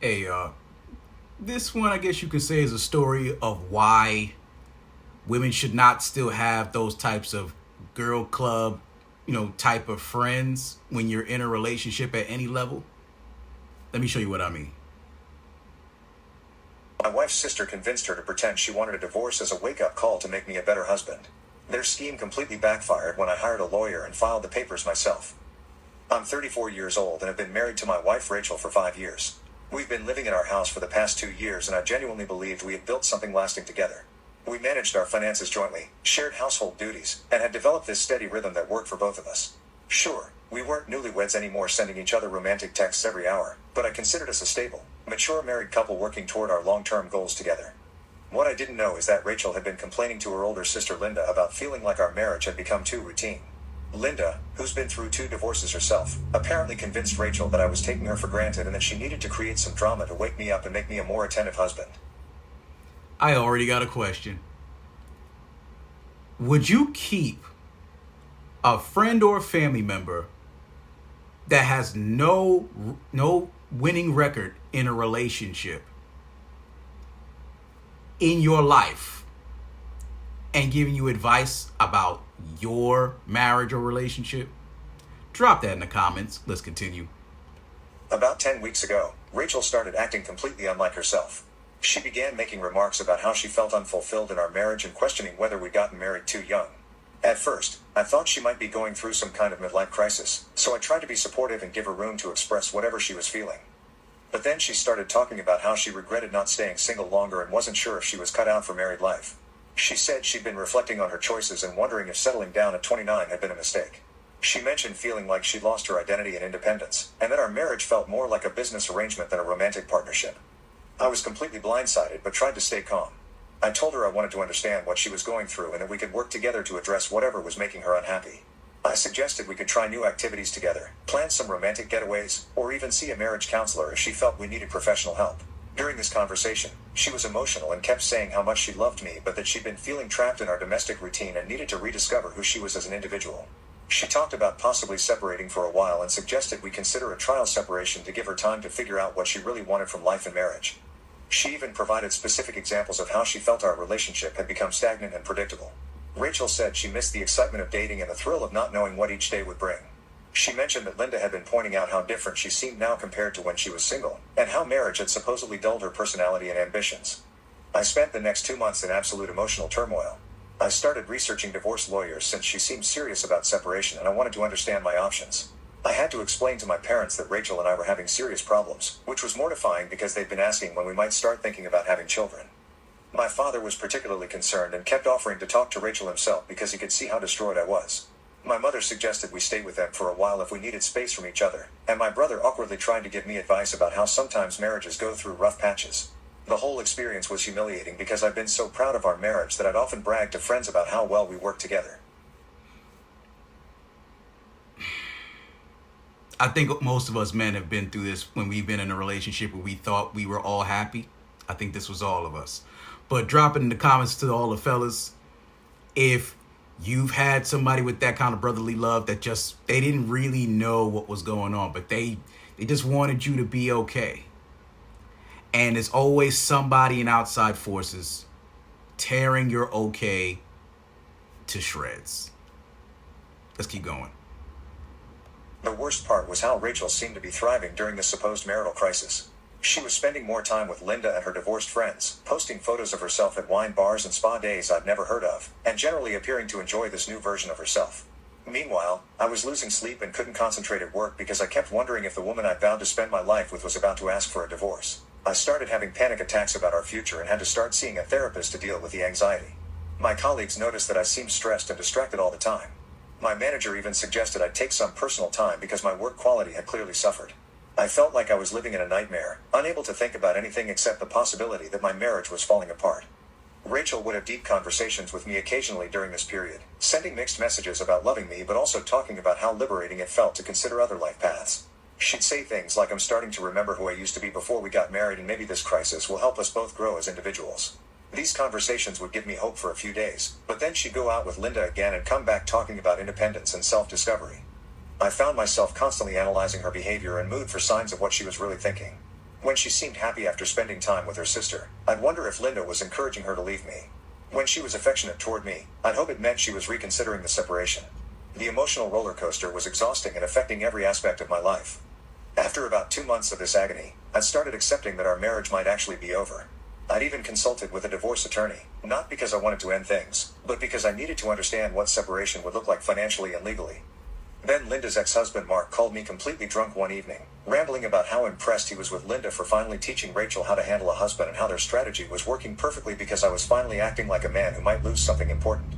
Hey, this one I guess you could say is a story of why women should not still have those types of girl club, type of friends when you're in a relationship at any level. Let me show you what I mean. My wife's sister convinced her to pretend she wanted a divorce as a wake-up call to make me a better husband. Their scheme completely backfired when I hired a lawyer and filed the papers myself. I'm 34 years old and have been married to my wife Rachel for 5 years. We've been living in our house for the past 2 years and I genuinely believed we had built something lasting together. We managed our finances jointly, shared household duties, and had developed this steady rhythm that worked for both of us. Sure, we weren't newlyweds anymore sending each other romantic texts every hour, but I considered us a stable, mature married couple working toward our long-term goals together. What I didn't know is that Rachel had been complaining to her older sister Linda about feeling like our marriage had become too routine. Linda, who's been through 2 divorces herself, apparently convinced Rachel that I was taking her for granted and that she needed to create some drama to wake me up and make me a more attentive husband. I already got a question. Would you keep a friend or a family member that has no winning record in a relationship in your life and giving you advice about your marriage or relationship? Drop that in the comments. Let's continue. About 10 weeks ago, Rachel started acting completely unlike herself. She began making remarks about how she felt unfulfilled in our marriage and questioning whether we'd gotten married too young. At first, I thought she might be going through some kind of midlife crisis, so I tried to be supportive and give her room to express whatever she was feeling. But then she started talking about how she regretted not staying single longer and wasn't sure if she was cut out for married life. She said she'd been reflecting on her choices and wondering if settling down at 29 had been a mistake. She mentioned feeling like she'd lost her identity and independence, and that our marriage felt more like a business arrangement than a romantic partnership. I was completely blindsided but tried to stay calm. I told her I wanted to understand what she was going through and that we could work together to address whatever was making her unhappy. I suggested we could try new activities together, plan some romantic getaways, or even see a marriage counselor if she felt we needed professional help. During this conversation, she was emotional and kept saying how much she loved me but that she'd been feeling trapped in our domestic routine and needed to rediscover who she was as an individual. She talked about possibly separating for a while and suggested we consider a trial separation to give her time to figure out what she really wanted from life and marriage. She even provided specific examples of how she felt our relationship had become stagnant and predictable. Rachel said she missed the excitement of dating and the thrill of not knowing what each day would bring. She mentioned that Linda had been pointing out how different she seemed now compared to when she was single, and how marriage had supposedly dulled her personality and ambitions. I spent the next 2 months in absolute emotional turmoil. I started researching divorce lawyers since she seemed serious about separation and I wanted to understand my options. I had to explain to my parents that Rachel and I were having serious problems, which was mortifying because they'd been asking when we might start thinking about having children. My father was particularly concerned and kept offering to talk to Rachel himself because he could see how destroyed I was. My mother suggested we stay with them for a while if we needed space from each other, and my brother awkwardly tried to give me advice about how sometimes marriages go through rough patches. The whole experience was humiliating because I'd been so proud of our marriage that I'd often bragged to friends about how well we worked together. I think most of us men have been through this when we've been in a relationship where we thought we were all happy. I think this was all of us. But drop it in the comments to all the fellas if you've had somebody with that kind of brotherly love that they didn't really know what was going on, but they just wanted you to be okay. And there's always somebody in outside forces tearing your okay to shreds. Let's keep going. The worst part was how Rachel seemed to be thriving during this supposed marital crisis. She was spending more time with Linda and her divorced friends, posting photos of herself at wine bars and spa days I'd never heard of, and generally appearing to enjoy this new version of herself. Meanwhile, I was losing sleep and couldn't concentrate at work because I kept wondering if the woman I'd vowed to spend my life with was about to ask for a divorce. I started having panic attacks about our future and had to start seeing a therapist to deal with the anxiety. My colleagues noticed that I seemed stressed and distracted all the time. My manager even suggested I take some personal time because my work quality had clearly suffered. I felt like I was living in a nightmare, unable to think about anything except the possibility that my marriage was falling apart. Rachel would have deep conversations with me occasionally during this period, sending mixed messages about loving me but also talking about how liberating it felt to consider other life paths. She'd say things like, "I'm starting to remember who I used to be before we got married and maybe this crisis will help us both grow as individuals." These conversations would give me hope for a few days, but then she'd go out with Linda again and come back talking about independence and self-discovery. I found myself constantly analyzing her behavior and mood for signs of what she was really thinking. When she seemed happy after spending time with her sister, I'd wonder if Linda was encouraging her to leave me. When she was affectionate toward me, I'd hope it meant she was reconsidering the separation. The emotional roller coaster was exhausting and affecting every aspect of my life. After about 2 months of this agony, I'd started accepting that our marriage might actually be over. I'd even consulted with a divorce attorney, not because I wanted to end things, but because I needed to understand what separation would look like financially and legally. Then Linda's ex-husband Mark called me completely drunk one evening, rambling about how impressed he was with Linda for finally teaching Rachel how to handle a husband and how their strategy was working perfectly because I was finally acting like a man who might lose something important.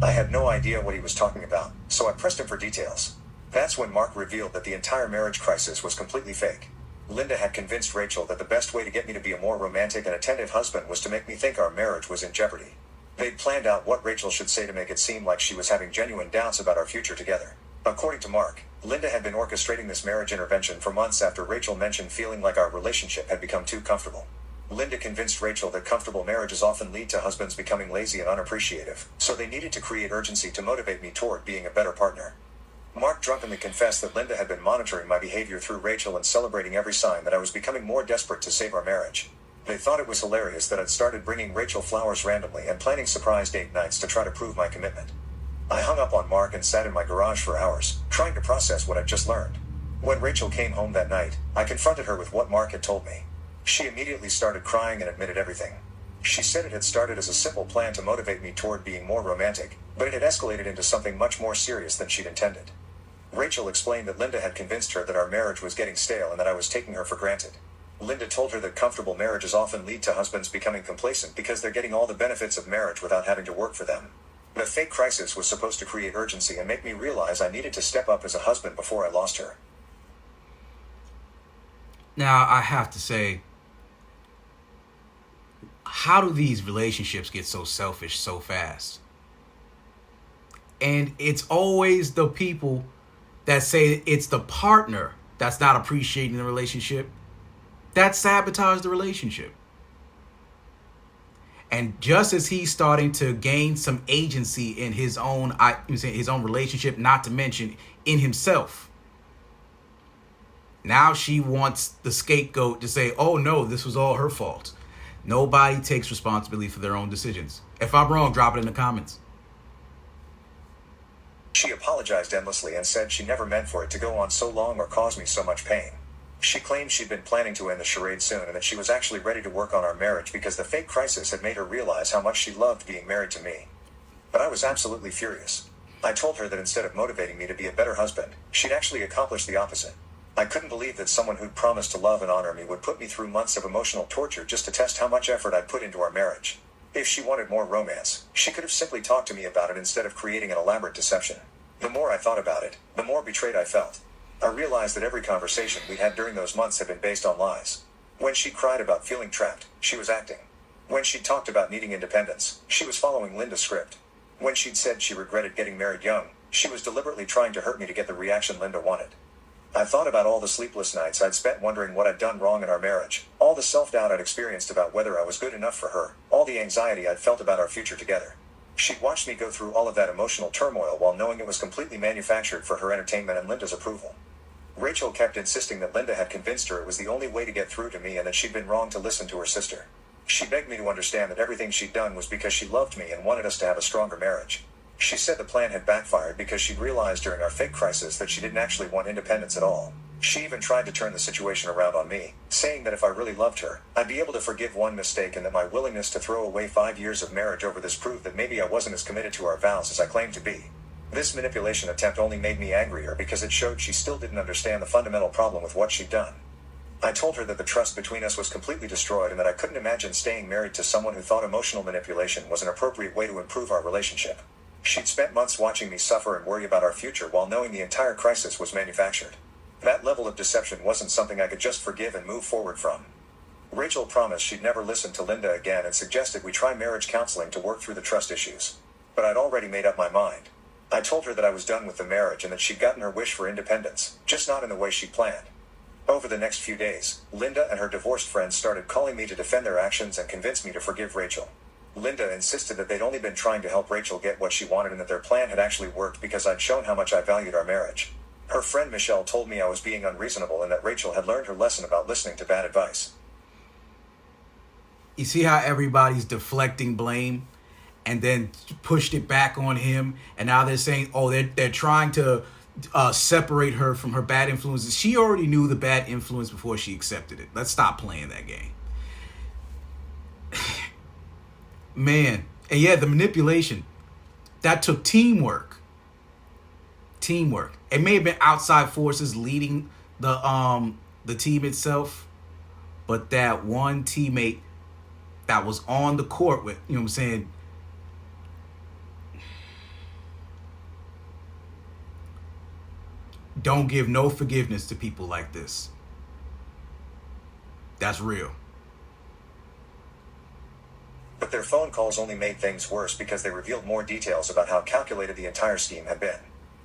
I had no idea what he was talking about, so I pressed him for details. That's when Mark revealed that the entire marriage crisis was completely fake. Linda had convinced Rachel that the best way to get me to be a more romantic and attentive husband was to make me think our marriage was in jeopardy. They'd planned out what Rachel should say to make it seem like she was having genuine doubts about our future together. According to Mark, Linda had been orchestrating this marriage intervention for months after Rachel mentioned feeling like our relationship had become too comfortable. Linda convinced Rachel that comfortable marriages often lead to husbands becoming lazy and unappreciative, so they needed to create urgency to motivate me toward being a better partner. Mark drunkenly confessed that Linda had been monitoring my behavior through Rachel and celebrating every sign that I was becoming more desperate to save our marriage. They thought it was hilarious that I'd started bringing Rachel flowers randomly and planning surprise date nights to try to prove my commitment. I hung up on Mark and sat in my garage for hours, trying to process what I'd just learned. When Rachel came home that night, I confronted her with what Mark had told me. She immediately started crying and admitted everything. She said it had started as a simple plan to motivate me toward being more romantic, but it had escalated into something much more serious than she'd intended. Rachel explained that Linda had convinced her that our marriage was getting stale and that I was taking her for granted. Linda told her that comfortable marriages often lead to husbands becoming complacent because they're getting all the benefits of marriage without having to work for them. The fake crisis was supposed to create urgency and make me realize I needed to step up as a husband before I lost her. Now, I have to say, how do these relationships get so selfish so fast? And it's always the people that say it's the partner that's not appreciating the relationship that sabotage the relationship. And just as he's starting to gain some agency in his own relationship, not to mention in himself, now she wants the scapegoat to say, oh no, this was all her fault. Nobody takes responsibility for their own decisions. If I'm wrong, drop it in the comments. She apologized endlessly and said she never meant for it to go on so long or cause me so much pain. She claimed she'd been planning to end the charade soon and that she was actually ready to work on our marriage because the fake crisis had made her realize how much she loved being married to me. But I was absolutely furious. I told her that instead of motivating me to be a better husband, she'd actually accomplished the opposite. I couldn't believe that someone who'd promised to love and honor me would put me through months of emotional torture just to test how much effort I'd put into our marriage. If she wanted more romance, she could have simply talked to me about it instead of creating an elaborate deception. The more I thought about it, the more betrayed I felt. I realized that every conversation we'd had during those months had been based on lies. When she cried about feeling trapped, she was acting. When she talked about needing independence, she was following Linda's script. When she'd said she regretted getting married young, she was deliberately trying to hurt me to get the reaction Linda wanted. I thought about all the sleepless nights I'd spent wondering what I'd done wrong in our marriage, all the self-doubt I'd experienced about whether I was good enough for her, all the anxiety I'd felt about our future together. She'd watched me go through all of that emotional turmoil while knowing it was completely manufactured for her entertainment and Linda's approval. Rachel kept insisting that Linda had convinced her it was the only way to get through to me and that she'd been wrong to listen to her sister. She begged me to understand that everything she'd done was because she loved me and wanted us to have a stronger marriage. She said the plan had backfired because she'd realized during our fake crisis that she didn't actually want independence at all. She even tried to turn the situation around on me, saying that if I really loved her, I'd be able to forgive one mistake and that my willingness to throw away 5 years of marriage over this proved that maybe I wasn't as committed to our vows as I claimed to be. This manipulation attempt only made me angrier because it showed she still didn't understand the fundamental problem with what she'd done. I told her that the trust between us was completely destroyed and that I couldn't imagine staying married to someone who thought emotional manipulation was an appropriate way to improve our relationship. She'd spent months watching me suffer and worry about our future while knowing the entire crisis was manufactured. That level of deception wasn't something I could just forgive and move forward from. Rachel promised she'd never listen to Linda again and suggested we try marriage counseling to work through the trust issues. But I'd already made up my mind. I told her that I was done with the marriage and that she'd gotten her wish for independence, just not in the way she'd planned. Over the next few days, Linda and her divorced friends started calling me to defend their actions and convince me to forgive Rachel. Linda insisted that they'd only been trying to help Rachel get what she wanted and that their plan had actually worked because I'd shown how much I valued our marriage. Her friend Michelle told me I was being unreasonable and that Rachel had learned her lesson about listening to bad advice. You see how everybody's deflecting blame and then pushed it back on him, and now they're saying, oh, they're trying to separate her from her bad influences. She already knew the bad influence before she accepted it. Let's stop playing that game. Man, and yeah, the manipulation, that took teamwork. It may have been outside forces leading the team itself, but that one teammate that was on the court with, you know what I'm saying, don't give no forgiveness to people like this. That's real. But their phone calls only made things worse because they revealed more details about how calculated the entire scheme had been.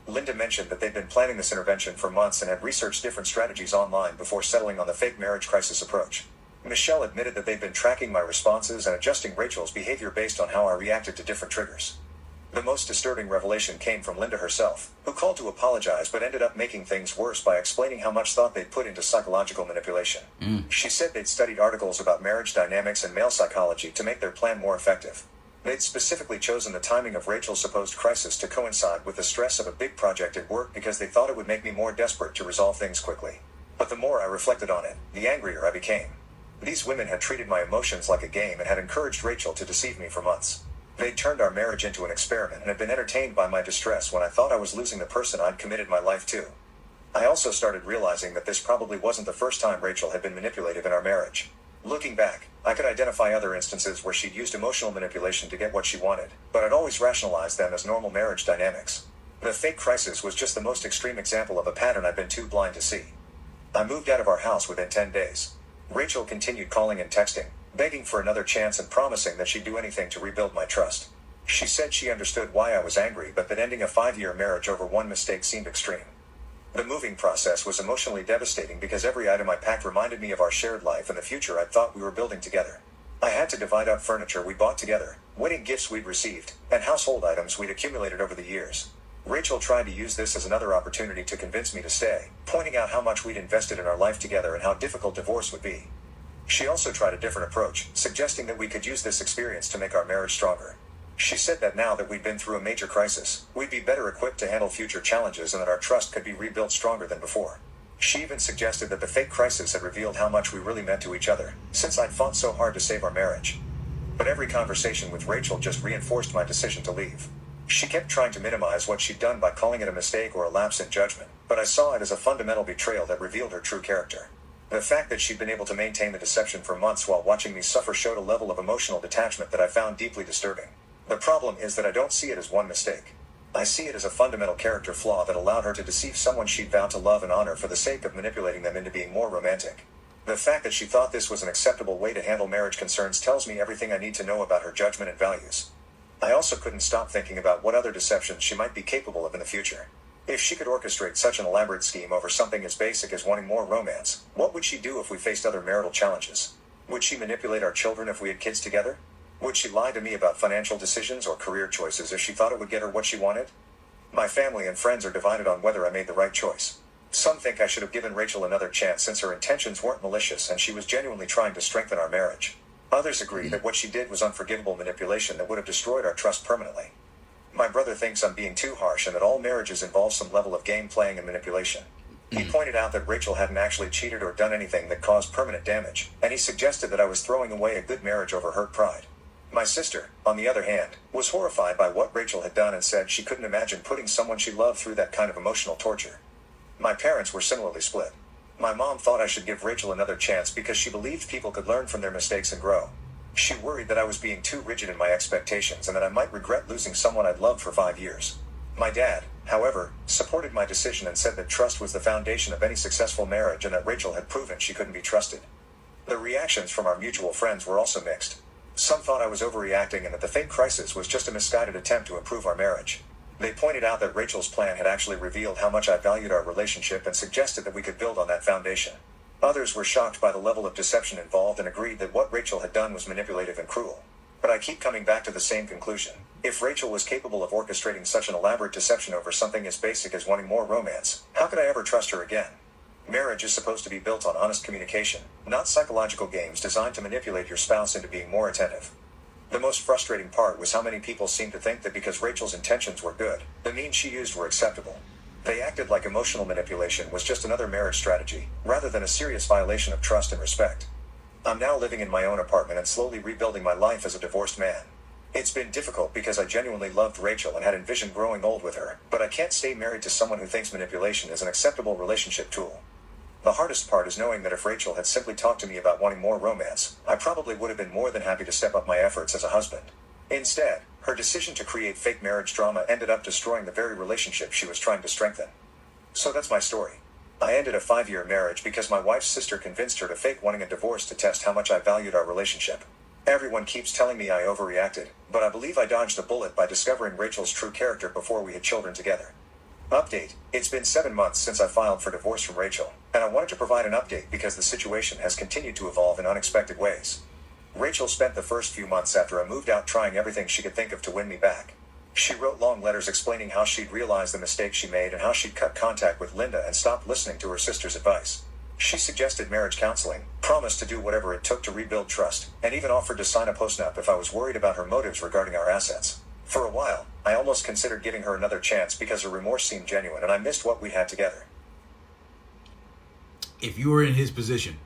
Linda mentioned that they'd been planning this intervention for months and had researched different strategies online before settling on the fake marriage crisis approach. Michelle admitted that they'd been tracking my responses and adjusting Rachel's behavior based on how I reacted to different triggers. The most disturbing revelation came from Linda herself, who called to apologize but ended up making things worse by explaining how much thought they'd put into psychological manipulation. She said they'd studied articles about marriage dynamics and male psychology to make their plan more effective. They'd specifically chosen the timing of Rachel's supposed crisis to coincide with the stress of a big project at work because they thought it would make me more desperate to resolve things quickly. But the more I reflected on it, the angrier I became. These women had treated my emotions like a game and had encouraged Rachel to deceive me for months. They'd turned our marriage into an experiment and had been entertained by my distress when I thought I was losing the person I'd committed my life to. I also started realizing that this probably wasn't the first time Rachel had been manipulative in our marriage. Looking back, I could identify other instances where she'd used emotional manipulation to get what she wanted, but I'd always rationalized them as normal marriage dynamics. The fake crisis was just the most extreme example of a pattern I'd been too blind to see. I moved out of our house within 10 days. Rachel continued calling and texting, begging for another chance and promising that she'd do anything to rebuild my trust. She said she understood why I was angry, but that ending a 5-year marriage over one mistake seemed extreme. The moving process was emotionally devastating because every item I packed reminded me of our shared life and the future I thought we were building together. I had to divide up furniture we bought together, wedding gifts we'd received, and household items we'd accumulated over the years. Rachel tried to use this as another opportunity to convince me to stay, pointing out how much we'd invested in our life together and how difficult divorce would be. She also tried a different approach, suggesting that we could use this experience to make our marriage stronger. She said that now that we'd been through a major crisis, we'd be better equipped to handle future challenges and that our trust could be rebuilt stronger than before. She even suggested that the fake crisis had revealed how much we really meant to each other, since I'd fought so hard to save our marriage. But every conversation with Rachel just reinforced my decision to leave. She kept trying to minimize what she'd done by calling it a mistake or a lapse in judgment, but I saw it as a fundamental betrayal that revealed her true character. The fact that she'd been able to maintain the deception for months while watching me suffer showed a level of emotional detachment that I found deeply disturbing. The problem is that I don't see it as one mistake. I see it as a fundamental character flaw that allowed her to deceive someone she'd vowed to love and honor for the sake of manipulating them into being more romantic. The fact that she thought this was an acceptable way to handle marriage concerns tells me everything I need to know about her judgment and values. I also couldn't stop thinking about what other deceptions she might be capable of in the future. If she could orchestrate such an elaborate scheme over something as basic as wanting more romance, what would she do if we faced other marital challenges? Would she manipulate our children if we had kids together? Would she lie to me about financial decisions or career choices if she thought it would get her what she wanted? My family and friends are divided on whether I made the right choice. Some think I should have given Rachel another chance since her intentions weren't malicious and she was genuinely trying to strengthen our marriage. Others agree that what she did was unforgivable manipulation that would have destroyed our trust permanently. My brother thinks I'm being too harsh and that all marriages involve some level of game playing and manipulation. He pointed out that Rachel hadn't actually cheated or done anything that caused permanent damage, and he suggested that I was throwing away a good marriage over hurt pride. My sister, on the other hand, was horrified by what Rachel had done and said she couldn't imagine putting someone she loved through that kind of emotional torture. My parents were similarly split. My mom thought I should give Rachel another chance because she believed people could learn from their mistakes and grow. She worried that I was being too rigid in my expectations and that I might regret losing someone I'd loved for 5 years. My dad, however, supported my decision and said that trust was the foundation of any successful marriage and that Rachel had proven she couldn't be trusted. The reactions from our mutual friends were also mixed. Some thought I was overreacting and that the fake crisis was just a misguided attempt to improve our marriage. They pointed out that Rachel's plan had actually revealed how much I valued our relationship and suggested that we could build on that foundation. Others were shocked by the level of deception involved and agreed that what Rachel had done was manipulative and cruel. But I keep coming back to the same conclusion. If Rachel was capable of orchestrating such an elaborate deception over something as basic as wanting more romance, how could I ever trust her again? Marriage is supposed to be built on honest communication, not psychological games designed to manipulate your spouse into being more attentive. The most frustrating part was how many people seemed to think that because Rachel's intentions were good, the means she used were acceptable. They acted like emotional manipulation was just another marriage strategy, rather than a serious violation of trust and respect. I'm now living in my own apartment and slowly rebuilding my life as a divorced man. It's been difficult because I genuinely loved Rachel and had envisioned growing old with her, but I can't stay married to someone who thinks manipulation is an acceptable relationship tool. The hardest part is knowing that if Rachel had simply talked to me about wanting more romance, I probably would have been more than happy to step up my efforts as a husband. Instead, her decision to create fake marriage drama ended up destroying the very relationship she was trying to strengthen. So that's my story. I ended a 5-year marriage because my wife's sister convinced her to fake wanting a divorce to test how much I valued our relationship. Everyone keeps telling me I overreacted, but I believe I dodged a bullet by discovering Rachel's true character before we had children together. Update: it's been 7 months since I filed for divorce from Rachel, and I wanted to provide an update because the situation has continued to evolve in unexpected ways. Rachel spent the first few months after I moved out trying everything she could think of to win me back. She wrote long letters explaining how she'd realized the mistake she made and how she'd cut contact with Linda and stopped listening to her sister's advice. She suggested marriage counseling, promised to do whatever it took to rebuild trust, and even offered to sign a postnup if I was worried about her motives regarding our assets. For a while, I almost considered giving her another chance because her remorse seemed genuine and I missed what we had together. If you were in his position,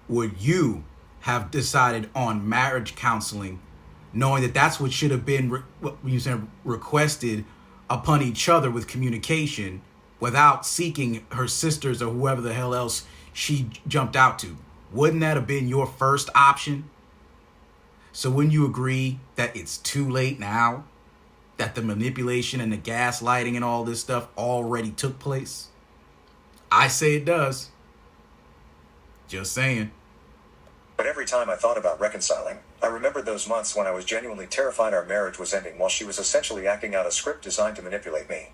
would you have decided on marriage counseling, knowing that that's what should have been requested upon each other with communication, without seeking her sisters or whoever the hell else she jumped out to? Wouldn't that have been your first option? So wouldn't you agree that it's too late now? That the manipulation and the gaslighting and all this stuff already took place? I say it does. Just saying. But every time I thought about reconciling, I remembered those months when I was genuinely terrified our marriage was ending while she was essentially acting out a script designed to manipulate me.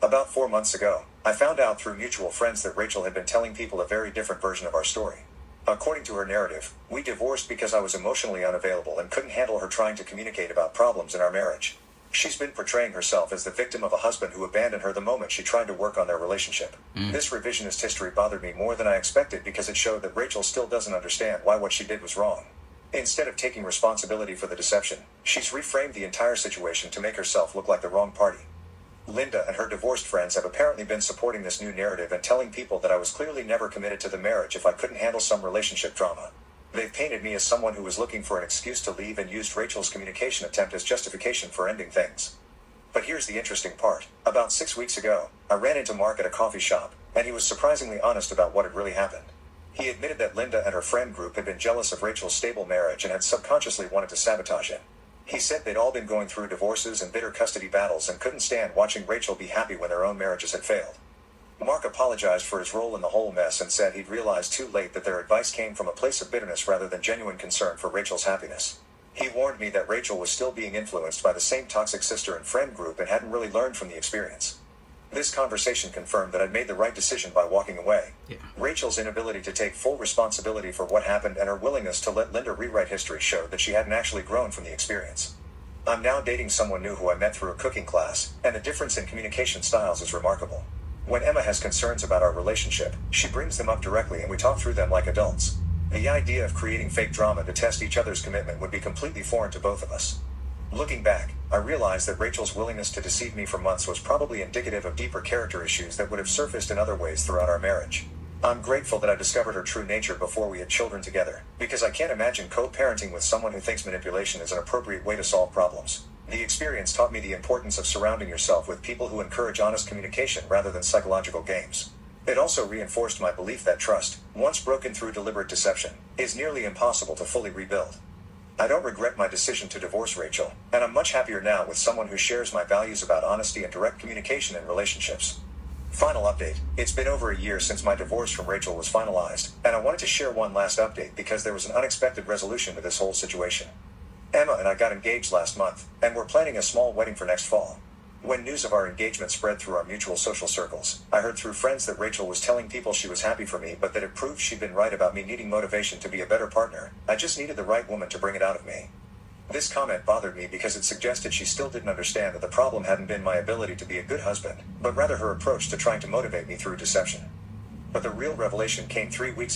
About 4 months ago, I found out through mutual friends that Rachel had been telling people a very different version of our story. According to her narrative, we divorced because I was emotionally unavailable and couldn't handle her trying to communicate about problems in our marriage. She's been portraying herself as the victim of a husband who abandoned her the moment she tried to work on their relationship. This revisionist history bothered me more than I expected because it showed that Rachel still doesn't understand why what she did was wrong. Instead of taking responsibility for the deception, she's reframed the entire situation to make herself look like the wrong party. Linda and her divorced friends have apparently been supporting this new narrative and telling people that I was clearly never committed to the marriage if I couldn't handle some relationship drama. They've painted me as someone who was looking for an excuse to leave and used Rachel's communication attempt as justification for ending things. But here's the interesting part. About 6 weeks ago, I ran into Mark at a coffee shop, and he was surprisingly honest about what had really happened. He admitted that Linda and her friend group had been jealous of Rachel's stable marriage and had subconsciously wanted to sabotage it. He said they'd all been going through divorces and bitter custody battles and couldn't stand watching Rachel be happy when their own marriages had failed. Mark apologized for his role in the whole mess and said he'd realized too late that their advice came from a place of bitterness rather than genuine concern for Rachel's happiness. He warned me that Rachel was still being influenced by the same toxic sister and friend group and hadn't really learned from the experience. This conversation confirmed that I'd made the right decision by walking away. Rachel's inability to take full responsibility for what happened and her willingness to let Linda rewrite history showed that she hadn't actually grown from the experience. I'm now dating someone new who I met through a cooking class, and the difference in communication styles is remarkable. When Emma has concerns about our relationship, she brings them up directly and we talk through them like adults. The idea of creating fake drama to test each other's commitment would be completely foreign to both of us. Looking back, I realized that Rachel's willingness to deceive me for months was probably indicative of deeper character issues that would have surfaced in other ways throughout our marriage. I'm grateful that I discovered her true nature before we had children together, because I can't imagine co-parenting with someone who thinks manipulation is an appropriate way to solve problems. The experience taught me the importance of surrounding yourself with people who encourage honest communication rather than psychological games. It also reinforced my belief that trust, once broken through deliberate deception, is nearly impossible to fully rebuild. I don't regret my decision to divorce Rachel, and I'm much happier now with someone who shares my values about honesty and direct communication in relationships. Final update: it's been over a year since my divorce from Rachel was finalized, and I wanted to share one last update because there was an unexpected resolution to this whole situation. Emma and I got engaged last month, and we're planning a small wedding for next fall. When news of our engagement spread through our mutual social circles, I heard through friends that Rachel was telling people she was happy for me, but that it proved she'd been right about me needing motivation to be a better partner. I just needed the right woman to bring it out of me. This comment bothered me because it suggested she still didn't understand that the problem hadn't been my ability to be a good husband, but rather her approach to trying to motivate me through deception. But the real revelation came 3 weeks ago.